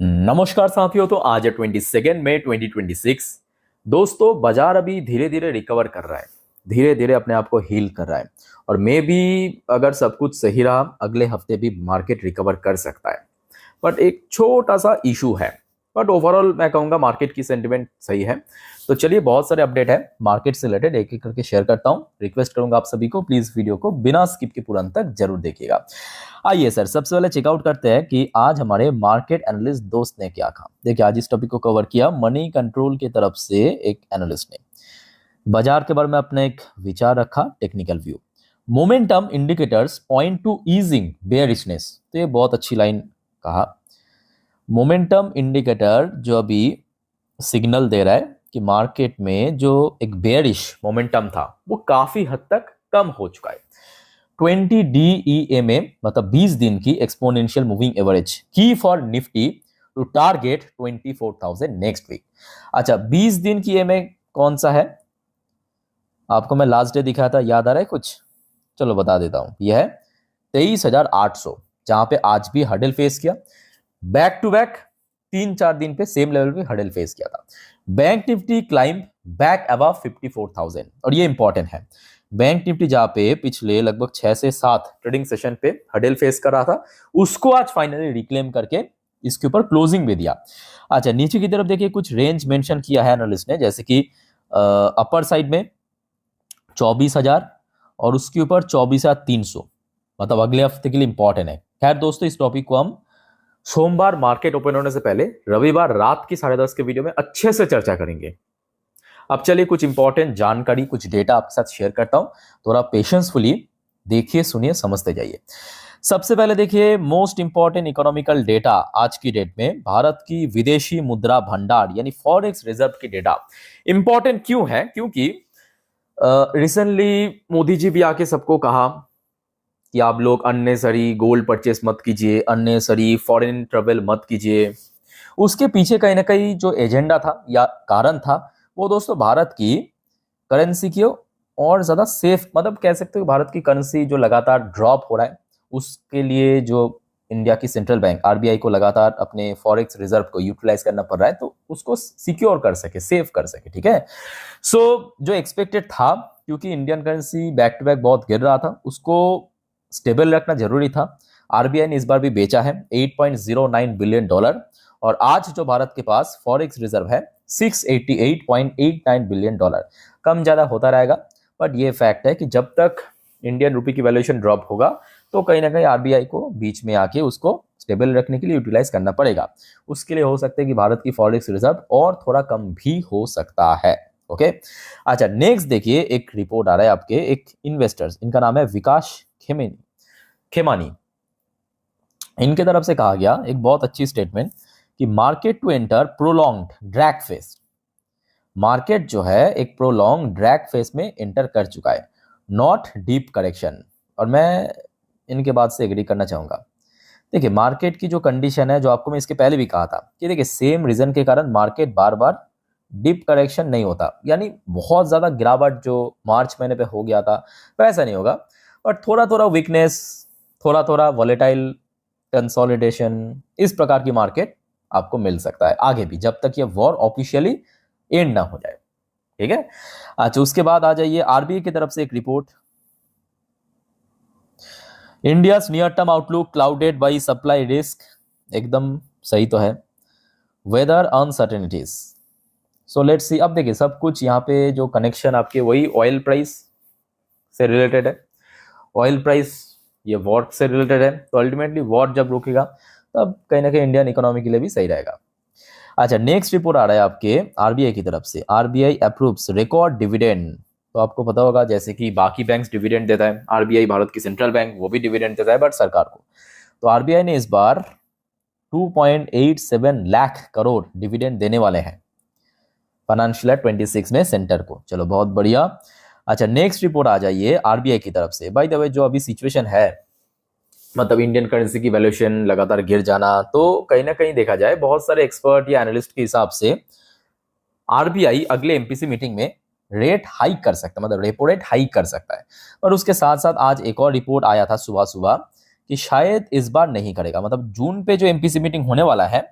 नमस्कार साथियों। तो आज है 22 मई 2026। दोस्तों, बाजार अभी धीरे धीरे रिकवर कर रहा है, धीरे धीरे अपने आप को हील कर रहा है। और मे भी अगर सब कुछ सही रहा, अगले हफ्ते भी मार्केट रिकवर कर सकता है। बट एक छोटा सा इशू है। बट ओवरऑल मैं कहूँगा मार्केट की सेंटिमेंट सही है। तो चलिए, बहुत सारे अपडेट है मार्केट से रिलेटेड, एक एक करके शेयर करता हूँ। रिक्वेस्ट करूंगा आप सभी को, प्लीज वीडियो को बिना स्किप के पूरा अंत तक जरूर देखिएगा। आइए सर, सबसे पहले चेकआउट करते हैं कि आज हमारे मार्केट एनालिस्ट दोस्त ने क्या कहा। देखिए, आज इस टॉपिक को कवर किया मनी कंट्रोल की तरफ से एक एनालिस्ट ने। बाजार के बारे में अपने एक विचार रखा, technical view. Momentum indicators point to easing bearishness. तो ये बहुत अच्छी लाइन कहा। मोमेंटम इंडिकेटर जो अभी सिग्नल दे रहा है कि मार्केट में जो एक बेयरिश मोमेंटम था वो काफी हद तक कम हो चुका है। 20 DEMA मतलब 20 दिन की एक्सपोनेंशियल मूविंग एवरेज की for Nifty to target 24,000 next week. अच्छा, 20 दिन की EMA कौन सा है? आपको मैं लास्ट डे दिखाया था, याद आ रहा है कुछ? चलो बता देता हूं। यह है 23,800, जहां पे आज भी हडल फेस किया। बैक टू बैक 3-4 दिन पे सेम लेवल पे हडल फेस किया था। Bank Nifty climb back above 54,000। और ये इंपॉर्टेंट है, बैंक निफ्टी जहां पे पिछले लगभग 6 से 7 ट्रेडिंग सेशन पे हडल फेस कर रहा था, उसको आज फाइनली रिक्लेम करके इसके ऊपर क्लोजिंग भी दिया। अच्छा, नीचे की तरफ देखिए, कुछ रेंज मेंशन किया है एनालिस्ट ने, जैसे कि अपर साइड में 24,000 और उसके ऊपर 24,300, मतलब अगले हफ्ते के लिए इंपॉर्टेंट है। खैर दोस्तों, इस टॉपिक को हम सोमवार मार्केट ओपन होने से पहले रविवार रात की 10:30 के वीडियो में अच्छे से चर्चा करेंगे। अब चलिए, कुछ इंपॉर्टेंट जानकारी, कुछ डेटा आपके साथ शेयर करता हूं। थोड़ा पेशेंसफुली देखिए, सुनिए, समझते जाइए। सबसे पहले देखिए, मोस्ट इंपॉर्टेंट इकोनॉमिकल डेटा आज की डेट में भारत की विदेशी मुद्रा भंडार यानी फॉरेक्स रिजर्व की डेटा इंपॉर्टेंट क्यों है? क्योंकि रिसेंटली मोदी जी भी आके सबको कहा कि आप लोग अननेसरी गोल्ड परचेस मत कीजिए, अननेसरी फॉरेन ट्रेवल मत कीजिए। उसके पीछे कहीं ना कहीं जो एजेंडा था या कारण था, वो दोस्तों भारत की करेंसी की और ज्यादा सेफ, मतलब कह सकते हो भारत की करेंसी जो लगातार ड्रॉप हो रहा है, उसके लिए जो इंडिया की सेंट्रल बैंक आरबीआई को लगातार अपने फॉरेक्स रिजर्व को यूटिलाइज करना पड़ रहा है, तो उसको सिक्योर कर सके, सेफ कर सके। ठीक है, सो जो एक्सपेक्टेड था, क्योंकि Indian currency back to back बहुत गिर रहा था, उसको स्टेबल रखना जरूरी था। आरबीआई ने इस बार भी बेचा है $8.09 बिलियन। और आज जो भारत के पास फॉरेक्स रिजर्व है $688.89 बिलियन। कम ज्यादा होता रहेगा, बट ये फैक्ट है कि जब तक इंडियन रुपी की वैल्यूएशन ड्रॉप होगा, तो कहीं ना कहीं आरबीआई को बीच में आके उसको स्टेबल रखने के लिए यूटिलाइज करना पड़ेगा। उसके लिए हो सकता है कि भारत की फॉरेक्स रिजर्व और थोड़ा कम भी हो सकता है। ओके, अच्छा, नेक्स्ट देखिए, एक रिपोर्ट आ रहा है आपके एक इन्वेस्टर्स, इनका नाम है विकास खेमानी। इनके तरफ से कहा गया एक बहुत अच्छी स्टेटमेंट कि market to enter prolonged drag phase. Market जो है एक प्रोलॉन्ग ड्रैग फेस में एंटर कर चुका है, नॉट डीप करेक्शन। और मैं इनके बात से एग्री करना चाहूंगा। देखिए, मार्केट की जो कंडीशन है, जो आपको मैं इसके पहले भी कहा था कि देखिए, सेम रीजन के कारण मार्केट बार बार डीप करेक्शन नहीं होता, यानी बहुत ज्यादा गिरावट जो मार्च महीने पे हो गया था वैसा नहीं होगा, बट थोड़ा थोड़ा वीकनेस, थोड़ा थोड़ा वॉलेटाइल कंसोलिडेशन, इस प्रकार की मार्केट आपको मिल सकता है आगे भी, जब तक ये वॉर ऑफिशियली एंड ना हो जाए। ठीक है, अच्छा, उसके बाद आ जाइए आरबीआई की तरफ से एक report. India near term outlook clouded by supply risk. एकदम सही तो है। Weather uncertainties. So let's see. अब देखिए, सब कुछ यहाँ पे जो कनेक्शन आपके वही ऑयल प्राइस से रिलेटेड है। ऑयल प्राइस ये वॉर से रिलेटेड है, तो अल्टीमेटली वॉर जब रुकेगा तब कहीं ना कहीं इंडियन इकोनॉमी के लिए भी सही रहेगा। अच्छा, नेक्स्ट रिपोर्ट आ रहा है आपके आरबीआई की तरफ से। RBI approves record dividend. तो आपको पता होगा, जैसे कि बाकी बैंक्स डिविडेंड देता है, आरबीआई भारत की सेंट्रल बैंक वो भी डिविडेंड देता है, बट सरकार को। तो आरबीआई ने इस बार 2.87 लाख करोड़ डिविडेंड देने वाले हैं फाइनेंशियल 26 में सेंटर को। चलो, बहुत बढ़िया। अच्छा, नेक्स्ट रिपोर्ट आ जाइए आरबीआई की तरफ से। बाय द वे, जो अभी सिचुएशन है, मतलब इंडियन करेंसी की वैल्यूएशन लगातार गिर जाना, तो कहीं ना कहीं देखा जाए, बहुत सारे एक्सपर्ट या एनालिस्ट के हिसाब से आरबीआई अगले एमपीसी मीटिंग में रेट हाइक कर सकता है, मतलब रेपो रेट हाइक कर सकता है। और उसके साथ साथ आज एक और रिपोर्ट आया था सुबह सुबह कि शायद इस बार नहीं करेगा, मतलब जून पे जो एमपीसी मीटिंग होने वाला है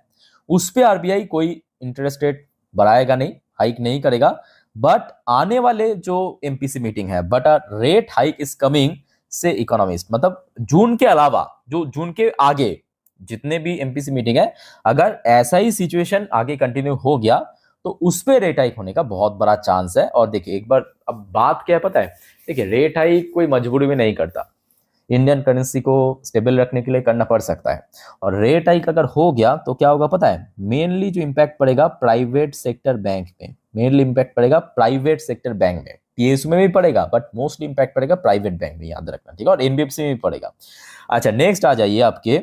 उस पे आरबीआई कोई इंटरेस्ट रेट बढ़ाएगा नहीं, हाइक नहीं करेगा। बट आने वाले जो एमपीसी मीटिंग है, but rate hike is coming से इकोनॉमिस्ट, मतलब जून के अलावा जो जून के आगे जितने भी एमपीसी मीटिंग है, अगर ऐसा ही सिचुएशन आगे कंटिन्यू हो गया तो उस पे रेट हाइक होने का बहुत बड़ा चांस है। और देखिए एक बार, अब बात क्या है पता है, देखिए रेट हाइक कोई मजबूरी में नहीं करता, इंडियन करेंसी को स्टेबल रखने के लिए करना पड़ सकता है। और रेट हाइक अगर हो गया तो क्या होगा पता है, मेनली जो इम्पैक्ट पड़ेगा प्राइवेट सेक्टर बैंक में, मेनली इम्पैक्ट पड़ेगा प्राइवेट सेक्टर बैंक में, पीएसयू में भी पड़ेगा बट मोस्टली इम्पैक्ट पड़ेगा प्राइवेट बैंक में, याद रखना ठीक है, और एनबीएफसी में भी पड़ेगा। अच्छा नेक्स्ट आ जाइए आपके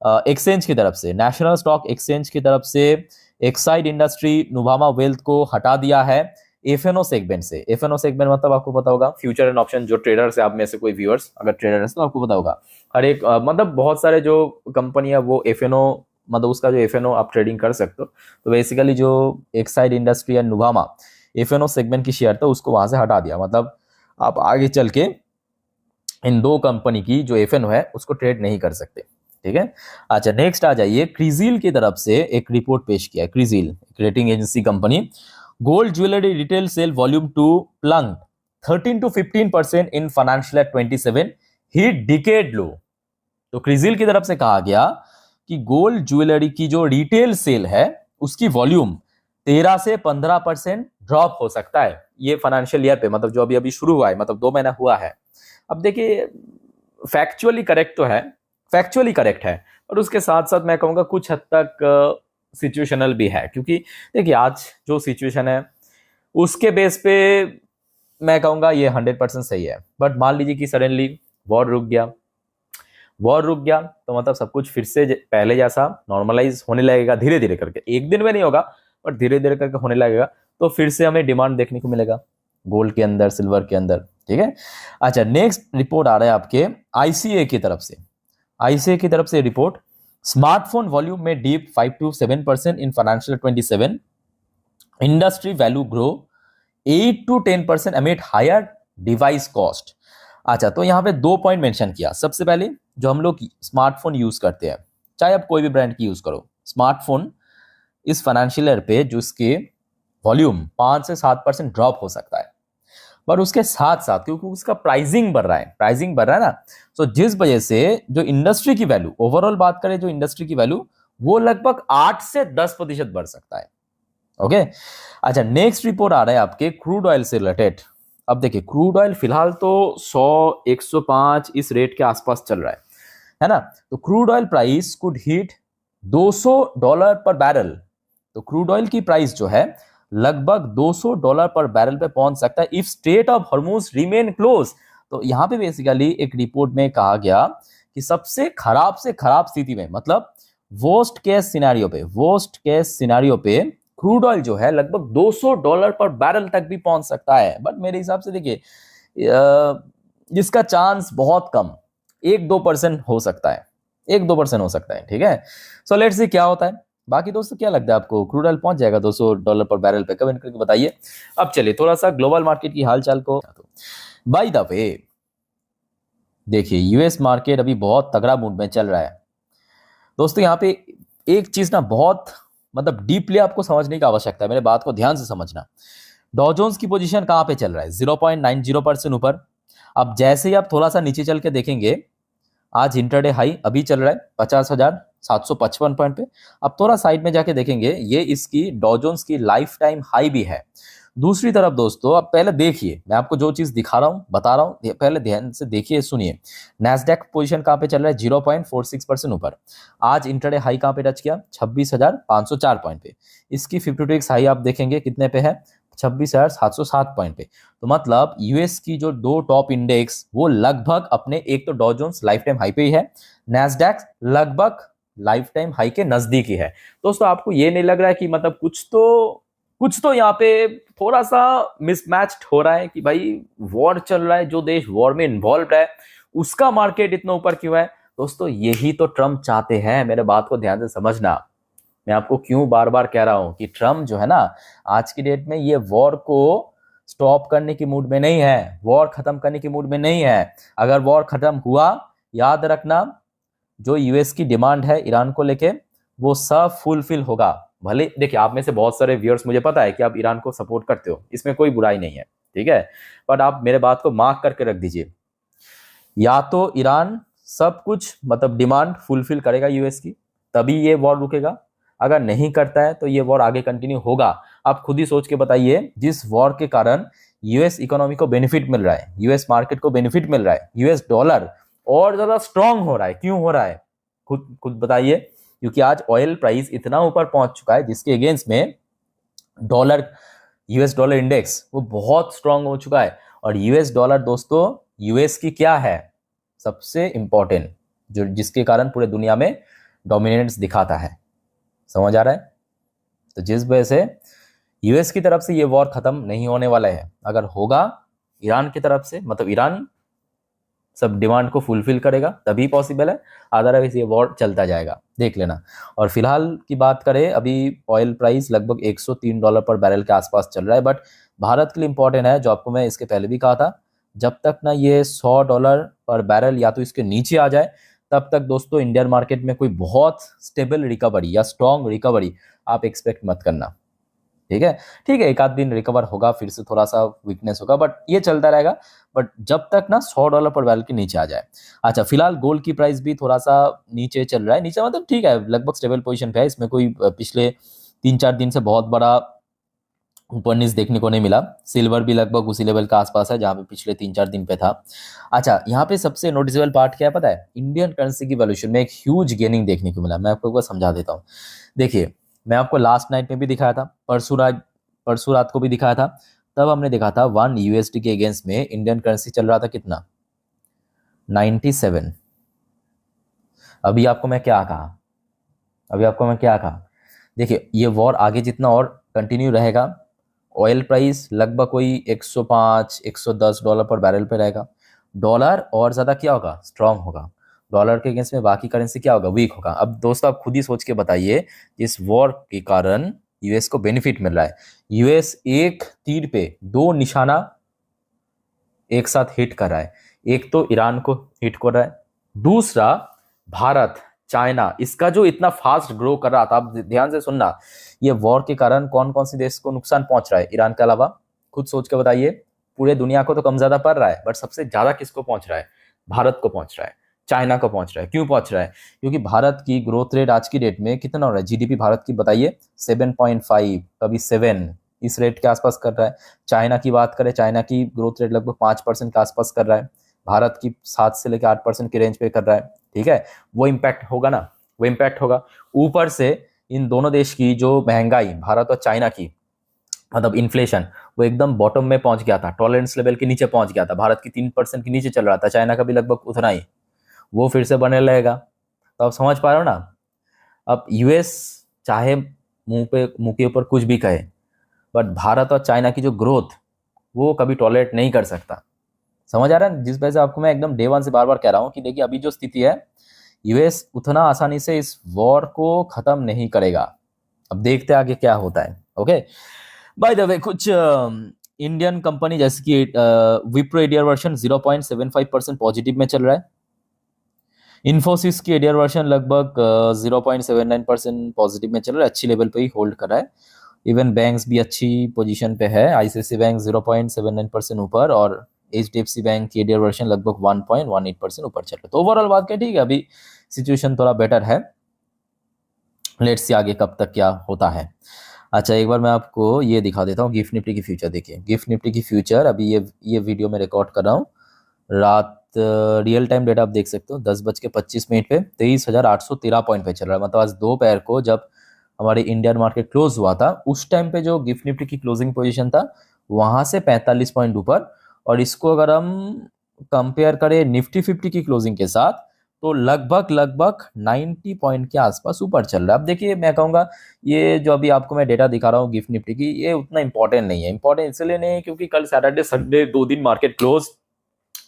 एक्सचेंज की तरफ से, नेशनल स्टॉक एक्सचेंज की तरफ से एक्साइड इंडस्ट्री नुवामा वेल्थ को हटा दिया है एफएनओ सेगमेंट से। एफएनओ सेगमेंट मतलब आपको पता होगा फ्यूचर एंड ऑप्शन, जो ट्रेडर्स है आप में से कोई व्यूअर्स अगर ट्रेडर है तो आपको पता होगा, हर एक मतलब बहुत सारे जो कंपनी है वो एफएनओ, मतलब उसका जो एफएनओ आप ट्रेडिंग कर सकते हो। तो बेसिकली जो एक्साइड इंडस्ट्री या नुवामा एफएनओ सेगमेंट की शेयर था उसको वहां से हटा दिया, मतलब आप आगे चल के इन दो कंपनी की जो एफएनओ है उसको ट्रेड नहीं कर सकते, ठीक है। अच्छा नेक्स्ट आ जाइए, क्रिजिल की तरफ से एक रिपोर्ट पेश किया है, Crisil rating agency company, gold jewellery retail sale volume 2 plunge 13 to 15% in financial year 27 hit decade low. तो क्रिजिल की तरफ से कहा गया कि गोल्ड ज्वेलरी की जो रिटेल सेल है उसकी वॉल्यूम 13 से 15% ड्रॉप हो सकता है ये फाइनेंशियल ईयर पे, मतलब जो अभी अभी शुरू हुआ है, मतलब 2 महीना हुआ है। अब देखिए फैक्चुअली करेक्ट तो है, फैक्चुअली करेक्ट है, और उसके साथ साथ मैं कहूँगा कुछ हद तक सिचुएशनल भी है, क्योंकि देखिए आज जो सिचुएशन है उसके बेस पे मैं कहूँगा ये 100% सही है। बट मान लीजिए कि सडनली वॉर रुक गया, वॉर रुक गया तो मतलब सब कुछ फिर से पहले जैसा नॉर्मलाइज होने लगेगा, धीरे धीरे करके, एक दिन में नहीं होगा बट धीरे धीरे करके होने लगेगा, तो फिर से हमें डिमांड देखने को मिलेगा गोल्ड के अंदर, सिल्वर के अंदर, ठीक है। अच्छा नेक्स्ट रिपोर्ट आ रहा है आपके आईसीए की तरफ से, आईसीए की तरफ से रिपोर्ट, स्मार्टफोन वॉल्यूम में deep 5 to 7% in financial 27, industry value grow 8 to 10% अमिट हायर डिवाइस कॉस्ट। अच्छा तो यहाँ पे 2 पॉइंट मेंशन किया, सबसे पहले जो हम लोग स्मार्टफोन यूज करते हैं, चाहे आप कोई भी ब्रांड की यूज करो, स्मार्टफोन इस फाइनेंशियल ईयर पे जो इसके वॉल्यूम 5 से 7% ड्रॉप हो सकता है। पर उसके साथ साथ क्योंकि उसका प्राइसिंग बढ़ रहा है, प्राइसिंग बढ़ रहा है ना, तो जिस वजह से जो इंडस्ट्री की वैल्यू, ओवरऑल बात करें जो इंडस्ट्री की वैल्यू, वो लगभग 8 से 10% बढ़ सकता है। ओके अच्छा नेक्स्ट रिपोर्ट आ रहा है आपके क्रूड ऑयल से रिलेटेड। अब देखिए क्रूड ऑयल फिलहाल तो 100 105 इस रेट के आसपास चल रहा है ना, तो crude oil price could hit $200 पर बैरल। तो क्रूड ऑयल की प्राइस जो है लगभग $200 पर बैरल पे पहुंच सकता है if straight of Hormuz remain close. तो यहां पे बेसिकली एक रिपोर्ट में कहा गया कि सबसे खराब से खराब स्थिति में, मतलब वर्स्ट केस सिनेरियो पे क्रूड ऑयल जो है लगभग $200 पर बैरल तक भी पहुंच सकता है। बट मेरे हिसाब से देखिए जिसका चांस बहुत कम, 1-2% हो सकता है, 1-2% हो सकता है, ठीक है। सो लेट्स सी क्या होता है। बाकी दोस्तों क्या लगता है आपको, क्रूड ऑयल पहुंच जाएगा $200 पर बैरल पे? कमेंट करके बताइए। अब चलिए थोड़ा सा ग्लोबल मार्केट की हालचाल को, बाय द वे देखिए यूएस मार्केट अभी बहुत तगड़ा मूड में चल रहा है दोस्तों। यहाँ पे एक चीज ना बहुत मतलब डीपली आपको समझने की आवश्यकता है, मेरे बात को ध्यान से समझना। डॉ जोन्स की पोजीशन कहाँ पे चल रहा है? 0.90% ऊपर। अब जैसे ही आप थोड़ा सा नीचे चल के देखेंगे, आज इंटरडे हाई अभी चल रहा है 50,755 पॉइंट पे। अब थोड़ा साइड में जाके देखेंगे, ये इसकी डॉ जोन्स की लाइफ टाइम हाई भी है। दूसरी तरफ दोस्तों अब पहले देखिए, मैं आपको जो चीज दिखा रहा हूं बता रहा हूं, पहले ध्यान से देखिए सुनिए। नैस्डैक पोजीशन कहां पे चल रहा है? 0.46% ऊपर। आज इंटरडे हाई कहां पे टच किया? 26,504 पॉइंट पे। इसकी 52 हाई आप देखेंगे कितने पे है? 26,707 पॉइंट पे। तो मतलब यूएस की जो दो टॉप इंडेक्स वो लगभग अपने, एक तो डॉ जोन्स लाइफ टाइम हाई पे ही है, नैस्डैक लगभग लाइफ टाइम हाई के नजदीक ही है। दोस्तों आपको ये नहीं लग रहा है कि मतलब कुछ तो यहाँ पे थोड़ा सा मिसमैच्ड हो रहा है कि भाई वॉर चल रहा है, जो देश वॉर में इन्वॉल्व है उसका मार्केट इतना ऊपर क्यों है? दोस्तों यही तो ट्रम्प चाहते हैं, मेरे बात को ध्यान से समझना। मैं आपको क्यों बार बार कह रहा हूं कि ट्रम्प जो है ना आज की डेट में ये वॉर को स्टॉप करने की मूड में नहीं है, वॉर खत्म करने की मूड में नहीं है। अगर वॉर खत्म हुआ, याद रखना जो यूएस की डिमांड है ईरान को लेके, वो सब फुलफिल होगा। भले देखिए, आप में से बहुत सारे व्यूअर्स, मुझे पता है कि आप ईरान को सपोर्ट करते हो, इसमें कोई बुराई नहीं है, ठीक है, बट आप मेरे बात को मार्क करके रख दीजिए। या तो ईरान सब कुछ मतलब डिमांड फुलफिल करेगा यूएस की, तभी ये वॉर रुकेगा। अगर नहीं करता है तो ये वॉर आगे कंटिन्यू होगा। आप खुद ही सोच के बताइए, जिस वॉर के कारण यूएस इकोनॉमी को बेनिफिट मिल रहा है, यूएस मार्केट को बेनिफिट मिल रहा है, यूएस डॉलर और ज्यादा स्ट्रांग हो रहा है, क्यों हो रहा है? खुद खुद बताइए। क्योंकि आज ऑयल प्राइस इतना ऊपर पहुंच चुका है जिसके अगेंस्ट में डॉलर, यूएस डॉलर इंडेक्स वो बहुत स्ट्रांग हो चुका है। और यूएस डॉलर दोस्तों यूएस की क्या है, सबसे इंपॉर्टेंट, जो जिसके कारण पूरे दुनिया में डोमिनेंस दिखाता है। समझ आ रहा है? तो जिस वजह से यूएस की तरफ से ये वॉर खत्म नहीं होने वाला है। अगर होगा ईरान की तरफ से, मतलब ईरान सब डिमांड को फुलफिल करेगा तभी पॉसिबल है, अदरवाइज ये वॉर चलता जाएगा, देख लेना। और फिलहाल की बात करें, अभी ऑयल प्राइस लगभग $103 पर बैरल के आसपास चल रहा है, बट भारत के लिए इंपॉर्टेंट है, जो आपको मैं इसके पहले भी कहा था, जब तक ना ये $100 पर बैरल या तो इसके नीचे आ जाए, तब तक दोस्तों इंडियन मार्केट में कोई बहुत स्टेबल रिकवरी या स्ट्रॉन्ग रिकवरी आप एक्सपेक्ट मत करना। ठीक है, ठीक है, एक आध दिन रिकवर होगा, फिर से थोड़ा सा वीकनेस होगा, बट ये चलता रहेगा। बट जब तक ना $100 पर बैरल के नीचे आ जाए। अच्छा, फिलहाल गोल्ड की प्राइस भी थोड़ा सा नीचे चल रहा है, नीचे मतलब ठीक है, लगभग स्टेबल पोजीशन पे है, इसमें कोई पिछले 3-4 दिन से बहुत बड़ा ऊपर नीचे देखने को नहीं मिला। सिल्वर भी लगभग उसी लेवल के आसपास है जहाँ पे पिछले 3-4 दिन पे था। अच्छा, यहाँ पे सबसे नोटिसेबल पार्ट क्या है पता है? इंडियन करेंसी की वैल्यूएशन में एक ह्यूज गेनिंग देखने को मिला। मैं आपको एक बार समझा देता हूँ। देखिए, मैं आपको लास्ट नाइट में भी दिखाया था, परसों रात को भी दिखाया था। तब हमने देखा था 1 यूएसडी के अगेंस्ट में इंडियन करेंसी चल रहा था कितना? 97। अभी आपको मैं क्या कहा? देखिए, ये वॉर आगे जितना और कंटिन्यू रहेगा, ऑयल प्राइस लगभग कोई $105-110 पर बैरल पे रहेगा। डॉलर और ज़्यादा क्या होगा? स्ट्रांग होगा। डॉलर के अगेंस्ट में बाकी करेंसी क्या होगा? वीक होगा। अब दोस्तों आप खुद ही सोच के बताइए, इस वॉर के कारण यूएस को बेनिफिट मिल रहा है। यूएस एक तीर पे 2 निशाना एक साथ हिट कर रहा है। एक तो ईरान को हिट कर रहा है, दूसरा भारत, चाइना, इसका जो इतना फास्ट ग्रो कर रहा था। आप ध्यान से सुनना, ये वॉर के कारण कौन कौन से देश को नुकसान पहुंच रहा है ईरान के अलावा? खुद सोच के बताइए। पूरे दुनिया को तो कम ज्यादा पड़ रहा है, बट सबसे ज्यादा किसको पहुंच रहा है? भारत को पहुंच रहा है, चाइना को पहुंच रहा है। क्यों पहुंच रहा है? क्योंकि भारत की ग्रोथ रेट आज की डेट में कितना हो रहा है? जीडीपी भारत की बताइए 7.5, कभी 7, इस रेट के आसपास कर रहा है। चाइना की बात करें, चाइना की ग्रोथ रेट लगभग 5% के आसपास कर रहा है, भारत की 7 से लेकर 8% की रेंज पे कर रहा है। ठीक है, वो इम्पैक्ट होगा ना, वो इम्पैक्ट होगा। ऊपर से इन दोनों देश की जो महंगाई, भारत और चाइना की, मतलब इन्फ्लेशन, वो एकदम बॉटम में पहुंच गया था, टॉलरेंस लेवल के नीचे पहुंच गया था। भारत की 3% के नीचे चल रहा था, चाइना का भी लगभग उतना ही, वो फिर से बने रहेगा। तो आप समझ पा रहे हो ना? अब यूएस चाहे मुंह के ऊपर कुछ भी कहे, बट भारत और चाइना की जो ग्रोथ वो कभी टॉलरेट नहीं कर सकता। समझ आ रहा है? जिस वजह से आपको मैं एकदम डे वन से बार बार कह रहा हूँ कि देखिए, अभी जो स्थिति है, यूएस उतना आसानी से इस वॉर को खत्म नहीं करेगा। अब देखते हैं आगे क्या होता है। ओके, बाय द वे, कुछ इंडियन कंपनी जैसे कि विप्रो एडीआर वर्जन 0.75% पॉजिटिव में चल रहा है। इन्फोसिस की एडीआर वर्जन लगभग 0.79% पॉजिटिव में चल रहा है, अच्छी लेवल पे ही होल्ड कर रहा है। इवन बैंक्स भी अच्छी पोजीशन पे है। आईसीआईसी बैंक 0.79% ऊपर, और एचडीएफसी बैंक की एडीआर वर्जन लगभग 1.18% ऊपर चल रहा है। तो ओवरऑल बात करें, ठीक है, अभी सिचुएशन थोड़ा बेटर है। लेट्स सी आगे कब तक क्या होता है। अच्छा, एक बार मैं आपको ये दिखा देता हूँ गिफ्ट निफ्टी की फ्यूचर। देखिए, गिफ्ट निफ्टी की फ्यूचर, अभी ये वीडियो में रिकॉर्ड कर रहा हूँ रात, रियल टाइम डेटा आप देख सकते हो 10:25 पे 23,813 पॉइंट पे चल रहा है। मतलब आज दोपहर को जब हमारी इंडियन मार्केट क्लोज हुआ था, उस टाइम पे जो गिफ्ट निफ्टी की क्लोजिंग पोजीशन था, वहां से 45 पॉइंट ऊपर। और इसको अगर हम कंपेयर करें निफ्टी 50 की क्लोजिंग के साथ, तो लगभग 90 पॉइंट के आसपास ऊपर चल रहा है। अब देखिए, मैं कहूँगा ये जो अभी आपको मैं डेटा दिखा रहा हूँ गिफ्ट निफ्टी की, ये उतना इंपॉर्टेंट नहीं है। इंपॉर्टेंट इसलिए नहीं है क्योंकि कल सैटरडे संडे 2 दिन मार्केट क्लोज,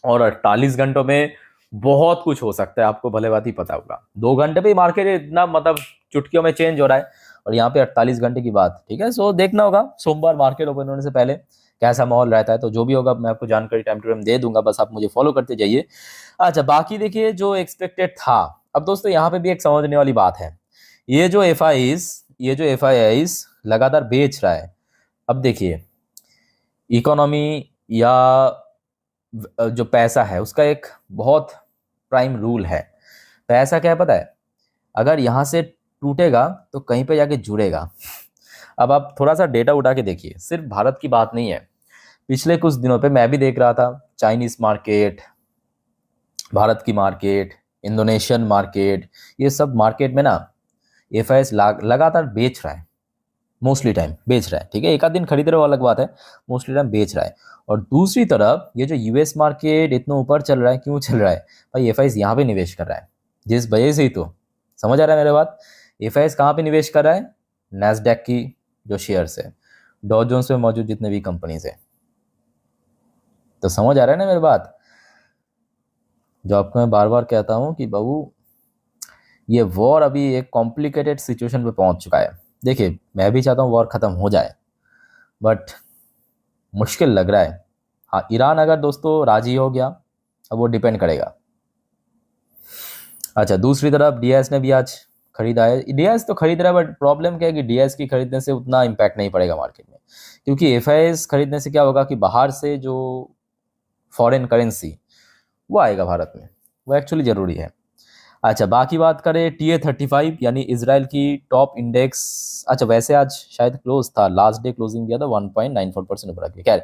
और 48 घंटों में बहुत कुछ हो सकता है, आपको भले बात ही पता होगा। 2 घंटे पे मार्केट इतना मतलब चुटकियों में चेंज हो रहा है, और यहाँ पे 48 घंटे की बात। ठीक है, सो देखना होगा सोमवार मार्केट ओपन होने से पहले कैसा माहौल रहता है। तो जो भी होगा मैं आपको जानकारी टाइम टू टाइम दे दूंगा, बस आप मुझे फॉलो करते जाइए। अच्छा, बाकी देखिए जो एक्सपेक्टेड था, अब दोस्तों यहाँ पे भी एक समझने वाली बात है। ये जो FIIs लगातार बेच रहा है। अब देखिए, इकोनॉमी या जो पैसा है उसका एक बहुत प्राइम रूल है। पैसा क्या है पता है? अगर यहाँ से टूटेगा तो कहीं पे जाके जुड़ेगा। अब आप थोड़ा सा डेटा उठा के देखिए, सिर्फ भारत की बात नहीं है। पिछले कुछ दिनों पे मैं भी देख रहा था, चाइनीज मार्केट, भारत की मार्केट, इंडोनेशियन मार्केट, ये सब मार्केट में ना FIIs लगातार बेच रहा है। मोस्टली टाइम बेच रहा है, ठीक है, एक आध दिन खरीद रहे हो अलग बात है, मोस्टली टाइम बेच रहा है। और दूसरी तरफ ये जो US मार्केट इतना ऊपर चल रहा है, क्यों चल रहा है भाई? FIIs यहाँ पे निवेश कर रहा है, जिस वजह से ही तो, समझ आ रहा है मेरे बात? FIIs कहाँ पे निवेश कर रहा है? नैस्डैक की जो शेयर्स है, डॉ जोन्स में मौजूद जितने भी कंपनीज है। तो समझ आ रहा है ना मेरी बात? जो आपको मैं बार बार कहता हूँ कि बाबू, ये वॉर अभी एक कॉम्प्लिकेटेड सिचुएशन पे पहुंच चुका है। देखिए, मैं भी चाहता हूँ वॉर खत्म हो जाए, बट मुश्किल लग रहा है। हाँ, ईरान अगर दोस्तों राजी हो गया, अब वो डिपेंड करेगा। अच्छा, दूसरी तरफ DIS ने भी आज खरीदा है। DIS तो खरीद रहा है, बट प्रॉब्लम क्या है कि DIS की खरीदने से उतना इम्पैक्ट नहीं पड़ेगा मार्केट में, क्योंकि FIIs खरीदने से क्या होगा कि बाहर से जो फॉरेन करेंसी वो आएगा भारत में, वो एक्चुअली ज़रूरी है। अच्छा, बाकी बात करें TA35 यानी इसराइल की टॉप इंडेक्स। अच्छा, वैसे आज शायद क्लोज था, लास्ट डे क्लोजिंग किया था 1.94% ऊपर आके। खैर,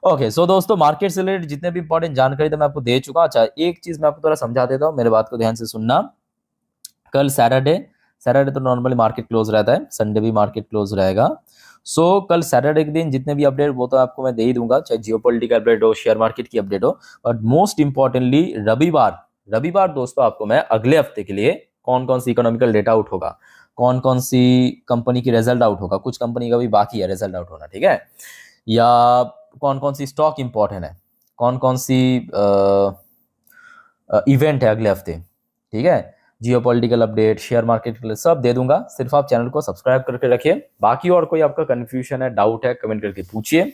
ओके। सो दोस्तों, मार्केट से रिलेटेड जितने भी इंपॉर्टेंट जानकारी था मैं आपको दे चुका। अच्छा, एक चीज मैं आपको थोड़ा समझा देता हूँ, मेरे बात को ध्यान से सुनना। कल सैटरडे तो नॉर्मली मार्केट क्लोज रहता है, संडे भी मार्केट क्लोज रहेगा। सो कल सैटरडे के दिन जितने भी अपडेट वो तो आपको मैं दे ही दूंगा, चाहे जियोपॉलिटिकल अपडेट हो, शेयर मार्केट की अपडेट हो। बट मोस्ट इंपॉर्टेंटली रविवार दोस्तों आपको मैं अगले हफ्ते के लिए कौन कौन सी इकोनॉमिकल डेटा आउट होगा, कौन कौन सी कंपनी की रिजल्ट आउट होगा, कुछ कंपनी का भी बाकी है रिजल्ट आउट होना, ठीक है, या कौन कौन सी स्टॉक इंपॉर्टेंट है, कौन कौन सी इवेंट है अगले हफ्ते, ठीक है, जियोपॉलिटिकल अपडेट, शेयर मार्केट के लिए सब दे दूंगा। सिर्फ आप चैनल को सब्सक्राइब करके रखिए। बाकी और कोई आपका कंफ्यूजन है, डाउट है, कमेंट करके पूछिए।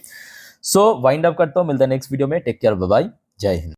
सो वाइंड अप करता हूँ, मिलता है नेक्स्ट वीडियो में। टेक केयर, बाय बाय, जय हिंद।